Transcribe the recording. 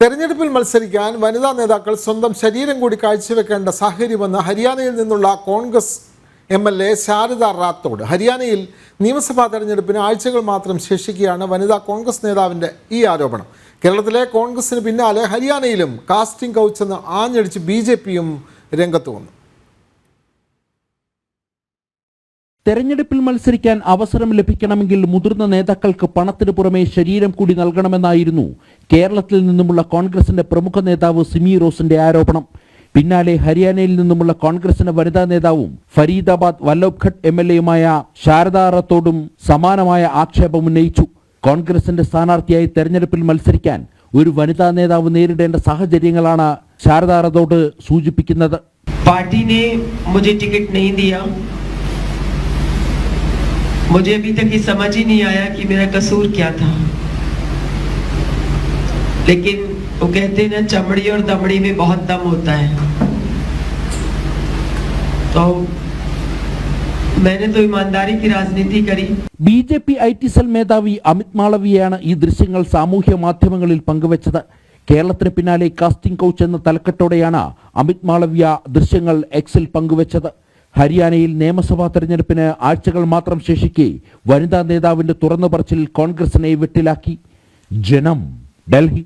തെരഞ്ഞെടുപ്പിൽ മത്സരിക്കാൻ വനിതാ നേതാക്കൾ സ്വന്തം ശരീരം കൂടി കാഴ്ചവെക്കേണ്ട സാഹചര്യമെന്ന് ഹരിയാനയിൽ നിന്നുള്ള കോൺഗ്രസ് MLA ശാരദ റാത്തോഡ്. ഹരിയാനയിൽ നിയമസഭാ തെരഞ്ഞെടുപ്പിന് ആഴ്ചകൾ മാത്രം ശേഷിക്കുകയാണ് വനിതാ കോൺഗ്രസ് നേതാവിൻ്റെ ഈ ആരോപണം. കേരളത്തിലെ കോൺഗ്രസിന് പിന്നാലെ ഹരിയാനയിലും കാസ്റ്റിംഗ് കൗച്ചെന്ന് ആഞ്ഞടിച്ച് BJPയും രംഗത്ത് വന്നു. തെരഞ്ഞെടുപ്പിൽ മത്സരിക്കാൻ അവസരം ലഭിക്കണമെങ്കിൽ മുതിർന്ന നേതാക്കൾക്ക് പണത്തിന് പുറമെ ശരീരം കൂടി നൽകണമെന്നായിരുന്നു കേരളത്തിൽ നിന്നുമുള്ള കോൺഗ്രസിന്റെ പ്രമുഖ നേതാവ് സിമി റോസിന്റെ ആരോപണം. പിന്നാലെ ഹരിയാനയിൽ നിന്നുമുള്ള കോൺഗ്രസിന്റെ വനിതാ നേതാവും ഫരീദാബാദ് വല്ലഭ്ഘട്ട് MLAയുമായ ശാരദ റാത്തോഡും സമാനമായ ആക്ഷേപം ഉന്നയിച്ചു. കോൺഗ്രസിന്റെ സ്ഥാനാർത്ഥിയായി തെരഞ്ഞെടുപ്പിൽ മത്സരിക്കാൻ ഒരു വനിതാ നേതാവ് നേരിടേണ്ട സാഹചര്യങ്ങളാണ് ശാരദ റാത്തോഡ് സൂചിപ്പിക്കുന്നത്. പാർട്ടി ने मुझे टिकट नहीं दिया. मुझे अभी तक ये समझ ही नहीं आया कि मेरा कसूर क्या था. लेकिन वो कहते हैं ना, चमड़ी और दमड़ी में बहुत दम होता है. तो मैंने तो ईमानदारी की राजनीति करी. BJP IT സെൽ മേധാവി അമിത് മാളവിയാണ് ഈ ദൃശ്യങ്ങൾ സാമൂഹ്യ മാധ്യമങ്ങളിൽ പങ്കുവച്ചത്. കേരളത്തിന് പിന്നാലെ കാസ്റ്റിംഗ് കൗച്ച് എന്ന തലക്കെട്ടോടെയാണ് അമിത് മാളവിയ ദൃശ്യങ്ങൾ Xൽ പങ്കുവച്ചത്. ഹരിയാനയിൽ നിയമസഭാ തെരഞ്ഞെടുപ്പിന് ആഴ്ചകൾ മാത്രം ശേഷിക്കെ വനിതാ നേതാവിന്റെ തുറന്നു പറച്ചിൽ കോൺഗ്രസിനെ വെട്ടിലാക്കി. ജനം, ഡൽഹി.